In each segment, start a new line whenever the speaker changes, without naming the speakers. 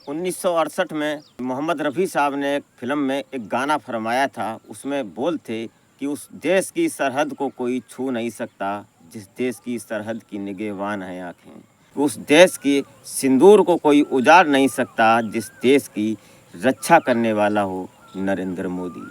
1968 में मोहम्मद रफ़ी साहब ने एक फ़िल्म में एक गाना फरमाया था। उसमें बोल थे कि उस देश की सरहद को कोई छू नहीं सकता जिस देश की सरहद की निगहबान हैं आँखें। उस देश की सिंदूर को कोई उजाड़ नहीं सकता जिस देश की रक्षा करने वाला हो नरेंद्र मोदी।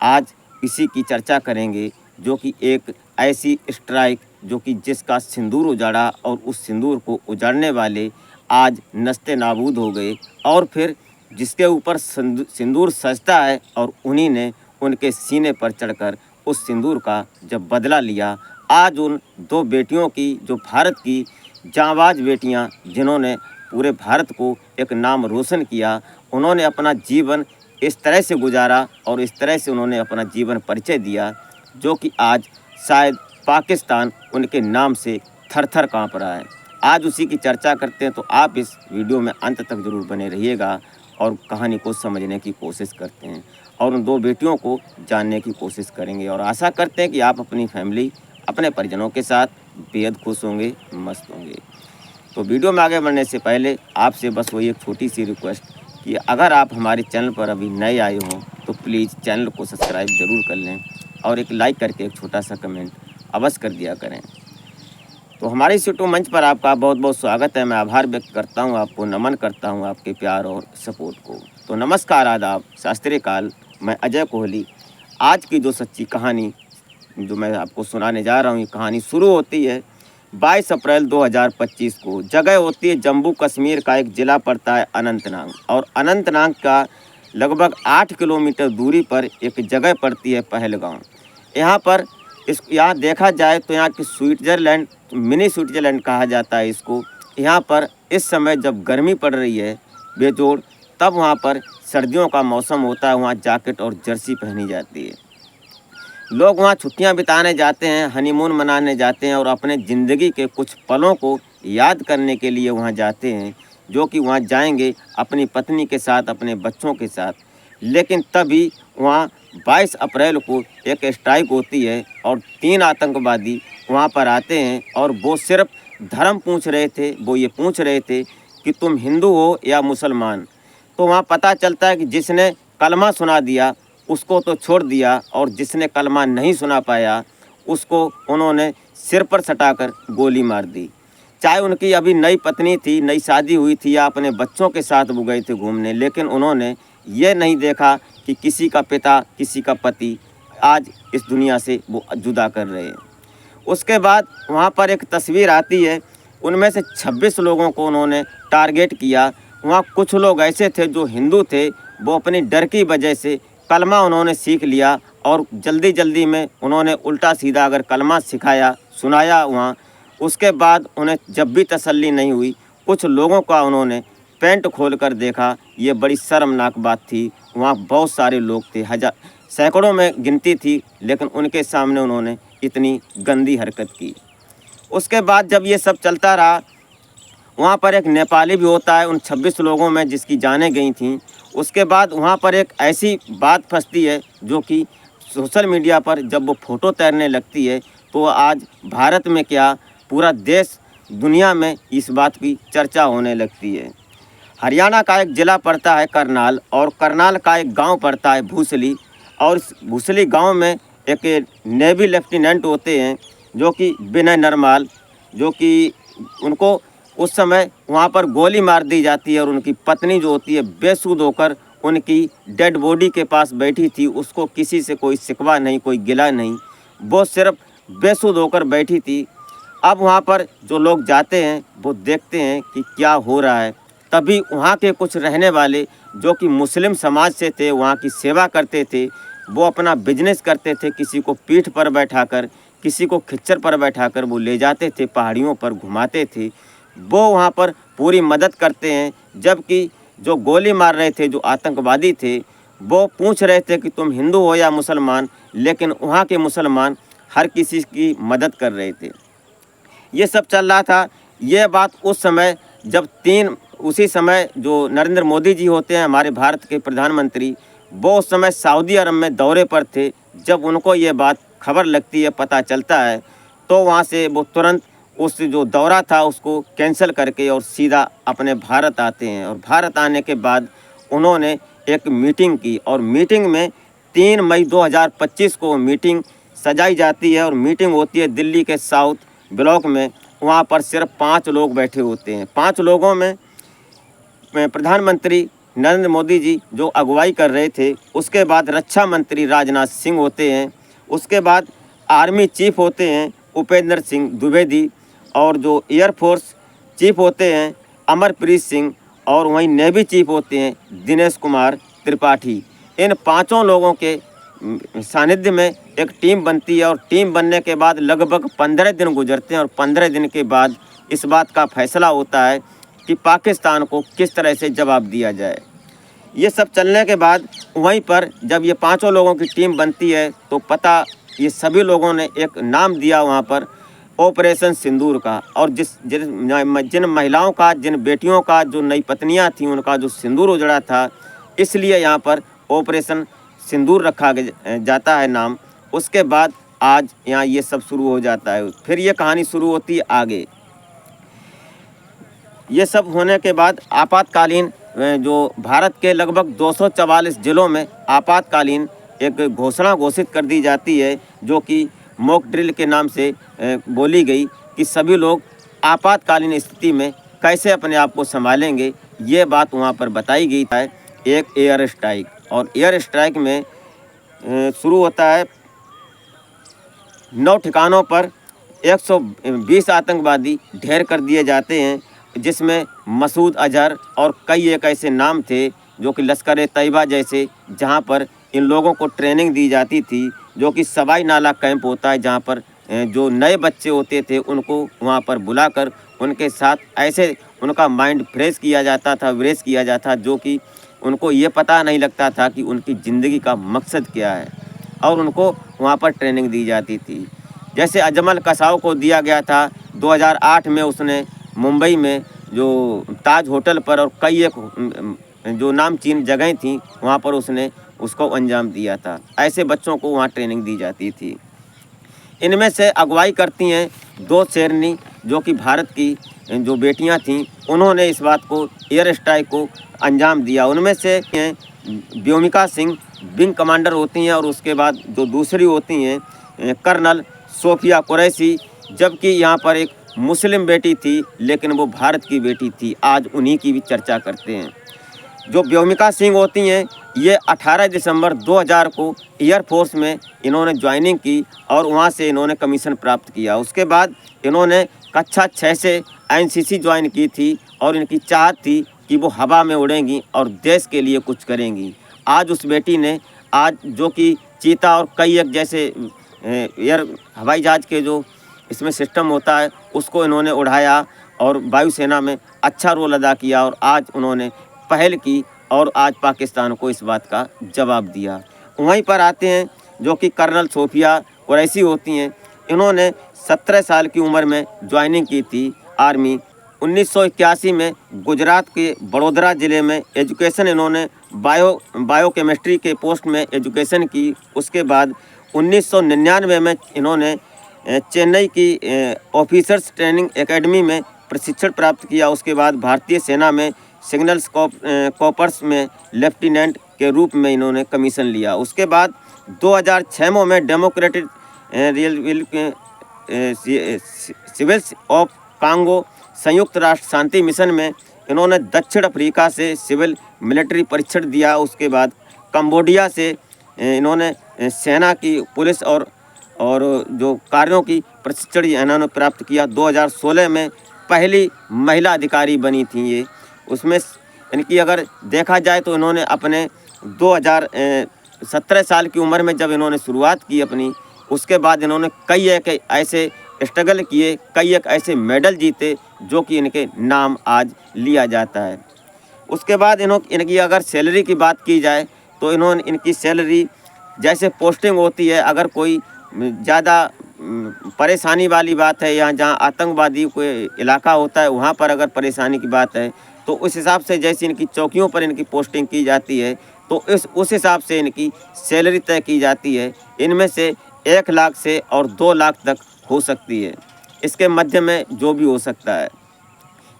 आज इसी की चर्चा करेंगे जो कि एक ऐसी स्ट्राइक जो कि जिसका सिंदूर उजाड़ा और उस सिंदूर को उजाड़ने वाले आज नस्ते नाबूद हो गए और फिर जिसके ऊपर सिंदूर सजता है और उन्हीं ने उनके सीने पर चढ़कर उस सिंदूर का जब बदला लिया। आज उन दो बेटियों की जो भारत की जांबाज बेटियां जिन्होंने पूरे भारत को एक नाम रोशन किया, उन्होंने अपना जीवन इस तरह से गुजारा और इस तरह से उन्होंने अपना जीवन परिचय दिया जो कि आज शायद पाकिस्तान उनके नाम से थर-थर काँप रहा है। आज उसी की चर्चा करते हैं, तो आप इस वीडियो में अंत तक ज़रूर बने रहिएगा और कहानी को समझने की कोशिश करते हैं और उन दो बेटियों को जानने की कोशिश करेंगे और आशा करते हैं कि आप अपनी फैमिली, अपने परिजनों के साथ बेहद खुश होंगे, मस्त होंगे। तो वीडियो में आगे बढ़ने से पहले आपसे बस वही एक छोटी सी रिक्वेस्ट कि अगर आप हमारे चैनल पर अभी नए आए हों तो प्लीज़ चैनल को सब्सक्राइब ज़रूर कर लें और एक लाइक करके एक छोटा सा कमेंट अवश्य कर दिया करें। तो हमारे इस यूट्यूब मंच पर आपका बहुत बहुत स्वागत है। मैं आभार व्यक्त करता हूं, आपको नमन करता हूं आपके प्यार और सपोर्ट को। तो नमस्कार, आदाब, शास्त्रीय काल। मैं अजय कोहली। आज की जो सच्ची कहानी जो मैं आपको सुनाने जा रहा हूं, ये कहानी शुरू होती है 22 अप्रैल 2025 को। जगह होती है जम्मू कश्मीर का एक ज़िला पड़ता है अनंतनाग और अनंतनाग का लगभग 8 किलोमीटर दूरी पर एक जगह पड़ती है पहलगाम। यहाँ देखा जाए तो यहाँ की स्विट्ज़रलैंड, मिनी स्विट्ज़रलैंड कहा जाता है इसको। यहाँ पर इस समय जब गर्मी पड़ रही है बेजोड़, तब वहाँ पर सर्दियों का मौसम होता है। वहाँ जैकेट और जर्सी पहनी जाती है। लोग वहाँ छुट्टियाँ बिताने जाते हैं, हनीमून मनाने जाते हैं और अपने ज़िंदगी के कुछ पलों को याद करने के लिए वहाँ जाते हैं, जो कि वहाँ जाएंगे अपनी पत्नी के साथ, अपने बच्चों के साथ। लेकिन तभी वहाँ 22 अप्रैल को एक स्ट्राइक होती है और 3 आतंकवादी वहाँ पर आते हैं और वो सिर्फ धर्म पूछ रहे थे। वो ये पूछ रहे थे कि तुम हिंदू हो या मुसलमान। तो वहाँ पता चलता है कि जिसने कलमा सुना दिया उसको तो छोड़ दिया और जिसने कलमा नहीं सुना पाया उसको उन्होंने सिर पर सटाकर गोली मार दी। चाहे उनकी अभी नई पत्नी थी, नई शादी हुई थी या अपने बच्चों के साथ वो गए थे घूमने, लेकिन उन्होंने ये नहीं देखा कि किसी का पिता, किसी का पति आज इस दुनिया से वो जुदा कर रहे हैं। उसके बाद वहाँ पर एक तस्वीर आती है, उनमें से 26 लोगों को उन्होंने टारगेट किया। वहाँ कुछ लोग ऐसे थे जो हिंदू थे, वो अपनी डर की वजह से कलमा उन्होंने सीख लिया और जल्दी जल्दी में उन्होंने उल्टा सीधा अगर कलमा सिखाया, सुनाया वहाँ। उसके बाद उन्हें जब भी तसल्ली नहीं हुई, कुछ लोगों का उन्होंने पैंट खोल कर देखा। ये बड़ी शर्मनाक बात थी। वहाँ बहुत सारे लोग थे, सैकड़ों में गिनती थी, लेकिन उनके सामने उन्होंने इतनी गंदी हरकत की। उसके बाद जब ये सब चलता रहा, वहाँ पर एक नेपाली भी होता है उन 26 लोगों में जिसकी जानें गई थीं। उसके बाद वहाँ पर एक ऐसी बात फंसती है जो कि सोशल मीडिया पर जब वो फ़ोटो तैरने लगती है तो आज भारत में क्या, पूरा देश दुनिया में इस बात की चर्चा होने लगती है। हरियाणा का एक ज़िला पड़ता है करनाल और करनाल का एक गांव पड़ता है भूसली और इस भूसली गांव में एक नेवी लेफ्टिनेंट होते हैं जो कि विनय नरमाल, जो कि उनको उस समय वहां पर गोली मार दी जाती है और उनकी पत्नी जो होती है बेसुध होकर उनकी डेड बॉडी के पास बैठी थी। उसको किसी से कोई शिकवा नहीं, कोई गिला नहीं, वो सिर्फ बेसुध होकर बैठी थी। अब वहाँ पर जो लोग जाते हैं वो देखते हैं कि क्या हो रहा है। तभी वहाँ के कुछ रहने वाले जो कि मुस्लिम समाज से थे, वहाँ की सेवा करते थे, वो अपना बिजनेस करते थे। किसी को पीठ पर बैठाकर, किसी को खच्चर पर बैठाकर वो ले जाते थे, पहाड़ियों पर घुमाते थे। वो वहाँ पर पूरी मदद करते हैं। जबकि जो गोली मार रहे थे, जो आतंकवादी थे, वो पूछ रहे थे कि तुम हिंदू हो या मुसलमान, लेकिन वहाँ के मुसलमान हर किसी की मदद कर रहे थे। ये सब चल रहा था। ये बात उस समय जब उसी समय जो नरेंद्र मोदी जी होते हैं हमारे भारत के प्रधानमंत्री, वो उस समय सऊदी अरब में दौरे पर थे। जब उनको ये बात खबर लगती है, पता चलता है, तो वहाँ से वो तुरंत उस जो दौरा था उसको कैंसिल करके और सीधा अपने भारत आते हैं। और भारत आने के बाद उन्होंने एक मीटिंग की और मीटिंग में 3 मई 2025 को मीटिंग सजाई जाती है और मीटिंग होती है दिल्ली के साउथ ब्लॉक में। वहाँ पर सिर्फ 5 लोग बैठे होते हैं। 5 लोगों में प्रधानमंत्री नरेंद्र मोदी जी जो अगुवाई कर रहे थे, उसके बाद रक्षा मंत्री राजनाथ सिंह होते हैं, उसके बाद आर्मी चीफ होते हैं उपेंद्र सिंह द्विवेदी, और जो एयरफोर्स चीफ होते हैं अमरप्रीत सिंह, और वहीं नेवी चीफ होते हैं दिनेश कुमार त्रिपाठी। इन 5 लोगों के सानिध्य में एक टीम बनती है और टीम बनने के बाद लगभग 15 दिन गुजरते हैं और 15 दिन के बाद इस बात का फैसला होता है कि पाकिस्तान को किस तरह से जवाब दिया जाए। ये सब चलने के बाद वहीं पर जब ये 5 लोगों की टीम बनती है तो पता ये सभी लोगों ने एक नाम दिया वहाँ पर ऑपरेशन सिंदूर का। और जिन महिलाओं का, जिन बेटियों का जो नई पत्नियाँ थीं, उनका जो सिंदूर उजड़ा था, इसलिए यहाँ पर ऑपरेशन सिंदूर रखा जाता है नाम। उसके बाद आज यहाँ ये सब शुरू हो जाता है। फिर ये कहानी शुरू होती है आगे। ये सब होने के बाद आपातकालीन जो भारत के लगभग 244 जिलों में आपातकालीन एक घोषणा घोषित कर दी जाती है, जो कि मॉक ड्रिल के नाम से बोली गई कि सभी लोग आपातकालीन स्थिति में कैसे अपने आप को संभालेंगे। ये बात वहाँ पर बताई गई है। एक एयर स्ट्राइक, और एयर स्ट्राइक में शुरू होता है 9 ठिकानों पर 120 आतंकवादी ढेर कर दिए जाते हैं, जिसमें मसूद अजहर और कई एक ऐसे नाम थे जो कि लश्कर तैयबा जैसे, जहां पर इन लोगों को ट्रेनिंग दी जाती थी, जो कि सवाई नाला कैंप होता है, जहां पर जो नए बच्चे होते थे उनको वहां पर बुलाकर उनके साथ ऐसे उनका माइंड फ्रेश किया जाता था, फ्रेश किया जाता, जो कि उनको ये पता नहीं लगता था कि उनकी ज़िंदगी का मकसद क्या है, और उनको वहाँ पर ट्रेनिंग दी जाती थी। जैसे अजमल कसाव को दिया गया था 2008 में, उसने मुंबई में जो ताज होटल पर और कई एक जो नामचीन जगहें थीं वहाँ पर उसने उसको अंजाम दिया था। ऐसे बच्चों को वहाँ ट्रेनिंग दी जाती थी। इनमें से अगुवाई करती हैं 2 शेरनी, जो कि भारत की जो बेटियां थीं, उन्होंने इस बात को, एयर स्ट्राइक को अंजाम दिया। उनमें से व्योमिका सिंह विंग कमांडर होती हैं, और उसके बाद जो दूसरी होती हैं कर्नल सोफिया कुरैशी, जबकि यहाँ पर एक मुस्लिम बेटी थी लेकिन वो भारत की बेटी थी। आज उन्हीं की भी चर्चा करते हैं। जो व्योमिका सिंह होती हैं, ये 18 दिसंबर 2000 को एयरफोर्स में इन्होंने ज्वाइनिंग की और वहाँ से इन्होंने कमीशन प्राप्त किया। उसके बाद इन्होंने कक्षा 6 से एनसीसी ज्वाइन की थी और इनकी चाहत थी कि वो हवा में उड़ेंगी और देश के लिए कुछ करेंगी। आज उस बेटी ने, आज जो कि चीता और कई एक जैसे एयर हवाई जहाज़ के जो इसमें सिस्टम होता है, उसको इन्होंने उड़ाया और वायुसेना में अच्छा रोल अदा किया, और आज उन्होंने पहल की और आज पाकिस्तान को इस बात का जवाब दिया। वहीं पर आते हैं जो कि कर्नल सोफिया कुरैशी होती हैं। इन्होंने 17 साल की उम्र में ज्वाइनिंग की थी आर्मी। 1981 में गुजरात के बड़ोदरा ज़िले में एजुकेशन इन्होंने बायोकेमिस्ट्री के पोस्ट में एजुकेशन की। उसके बाद 1999 में इन्होंने चेन्नई की ऑफिसर्स ट्रेनिंग एकेडमी में प्रशिक्षण प्राप्त किया। उसके बाद भारतीय सेना में सिग्नल्स कॉपर्स में लेफ्टिनेंट के रूप में इन्होंने कमीशन लिया। उसके बाद 2006 में डेमोक्रेटिक सिविल्स ऑफ कांगो संयुक्त राष्ट्र शांति मिशन में इन्होंने दक्षिण अफ्रीका से सिविल मिलिट्री परीक्षण दिया। उसके बाद कंबोडिया से इन्होंने सेना की, पुलिस और जो कार्यों की प्रशिक्षण इन्होंने प्राप्त किया। 2016 में पहली महिला अधिकारी बनी थी ये। उसमें इनकी अगर देखा जाए तो इन्होंने अपने 2017 साल की उम्र में जब इन्होंने शुरुआत की अपनी, उसके बाद इन्होंने कई एक ऐसे स्ट्रगल किए, कई एक ऐसे मेडल जीते जो कि इनके नाम आज लिया जाता है। उसके बाद इनकी अगर सैलरी की बात की जाए तो इनकी सैलरी, जैसे पोस्टिंग होती है, अगर कोई ज़्यादा परेशानी वाली बात है या जहाँ आतंकवादी कोई इलाका होता है वहाँ पर अगर परेशानी की बात है तो उस हिसाब से जैसे इनकी चौकियों पर इनकी पोस्टिंग की जाती है तो उस हिसाब से इनकी सैलरी तय की जाती है। इनमें से 1 लाख से और 2 लाख तक हो सकती है। इसके मध्य में जो भी हो सकता है।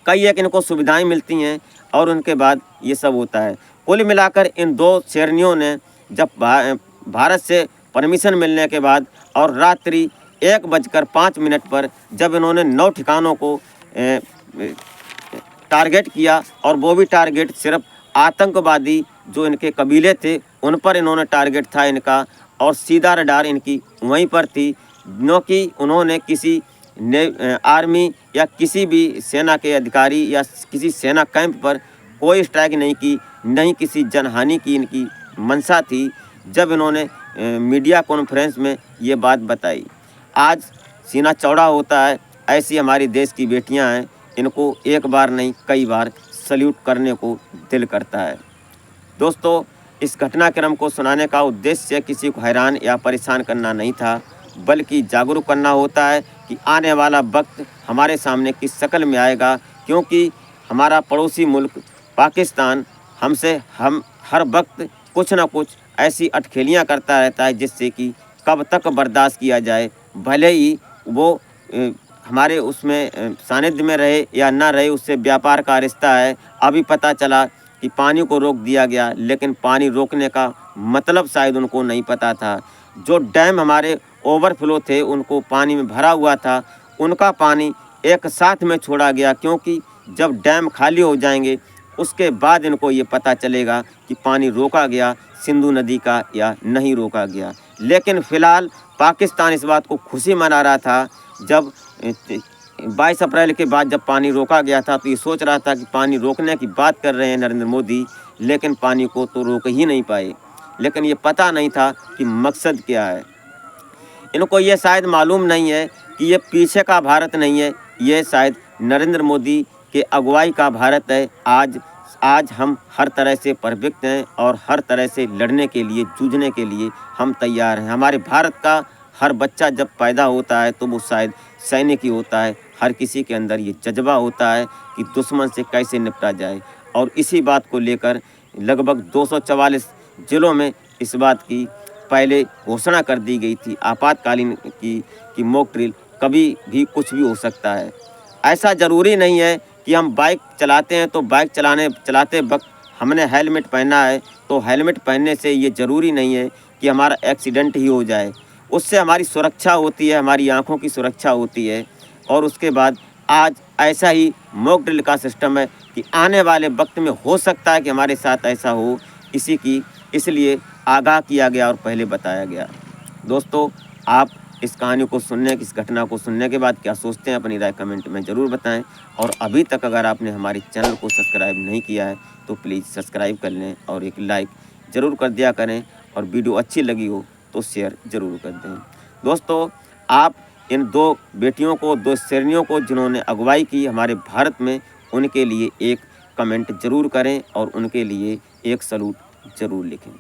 कई एक इनको सुविधाएं मिलती हैं और उनके बाद ये सब होता है। कुल मिलाकर इन दो शेरनियों ने जब भारत से परमिशन मिलने के बाद और रात्रि 1:05 पर जब इन्होंने 9 ठिकानों को टारगेट किया, और वो भी टारगेट सिर्फ आतंकवादी जो इनके कबीले थे उन पर इन्होंने टारगेट था इनका, और सीधा रडार इनकी वहीं पर थी। न कि उन्होंने किसी आर्मी या किसी भी सेना के अधिकारी या किसी सेना कैंप पर कोई स्ट्राइक नहीं की, नहीं किसी जनहानि की इनकी मंशा थी। जब इन्होंने मीडिया कॉन्फ्रेंस में ये बात बताई, आज सीना चौड़ा होता है। ऐसी हमारी देश की बेटियां हैं, इनको एक बार नहीं कई बार सल्यूट करने को दिल करता है। दोस्तों, इस घटनाक्रम को सुनाने का उद्देश्य किसी को हैरान या परेशान करना नहीं था, बल्कि जागरूक करना होता है कि आने वाला वक्त हमारे सामने किस शक्ल में आएगा, क्योंकि हमारा पड़ोसी मुल्क पाकिस्तान हम हर वक्त कुछ ना कुछ ऐसी अटखेलियाँ करता रहता है जिससे कि कब तक बर्दाश्त किया जाए। भले ही वो हमारे उसमें सानिध्य में रहे या ना रहे, उससे व्यापार का रिश्ता है। अभी पता चला कि पानी को रोक दिया गया, लेकिन पानी रोकने का मतलब शायद उनको नहीं पता था। जो डैम हमारे ओवरफ्लो थे, उनको पानी में भरा हुआ था, उनका पानी एक साथ में छोड़ा गया, क्योंकि जब डैम खाली हो जाएंगे उसके बाद इनको ये पता चलेगा कि पानी रोका गया सिंधु नदी का या नहीं रोका गया। लेकिन फ़िलहाल पाकिस्तान इस बात को खुशी मना रहा था। जब 22 अप्रैल के बाद जब पानी रोका गया था तो ये सोच रहा था कि पानी रोकने की बात कर रहे हैं नरेंद्र मोदी, लेकिन पानी को तो रोक ही नहीं पाए। लेकिन ये पता नहीं था कि मकसद क्या है। इनको ये शायद मालूम नहीं है कि ये पीछे का भारत नहीं है, ये शायद नरेंद्र मोदी के अगुवाई का भारत है। आज हम हर तरह से परफेक्ट हैं और हर तरह से लड़ने के लिए, जूझने के लिए हम तैयार हैं। हमारे भारत का हर बच्चा जब पैदा होता है तो वो शायद सैनिक ही होता है। हर किसी के अंदर ये जज्बा होता है कि दुश्मन से कैसे निपटा जाए, और इसी बात को लेकर लगभग 244 जिलों में इस बात की पहले घोषणा कर दी गई थी आपातकालीन की मॉक ड्रिल कभी भी कुछ भी हो सकता है। ऐसा ज़रूरी नहीं है कि हम बाइक चलाते हैं तो बाइक चलाते वक्त हमने हेलमेट पहना है तो हेलमेट पहनने से ये ज़रूरी नहीं है कि हमारा एक्सीडेंट ही हो जाए। उससे हमारी सुरक्षा होती है, हमारी आँखों की सुरक्षा होती है। और उसके बाद आज ऐसा ही मॉक ड्रिल का सिस्टम है कि आने वाले वक्त में हो सकता है कि हमारे साथ ऐसा हो, इसलिए आगाह किया गया और पहले बताया गया। दोस्तों, आप इस कहानी को सुनने, इस घटना को सुनने के बाद क्या सोचते हैं, अपनी राय कमेंट में ज़रूर बताएं। और अभी तक अगर आपने हमारे चैनल को सब्सक्राइब नहीं किया है तो प्लीज़ सब्सक्राइब कर लें और एक लाइक ज़रूर कर दिया करें, और वीडियो अच्छी लगी हो तो शेयर ज़रूर कर दें। दोस्तों, आप इन दो बेटियों को, दो शेरनियों को जिन्होंने अगुवाई की हमारे भारत में, उनके लिए एक कमेंट ज़रूर करें और उनके लिए एक सलूट ज़रूर लिखें।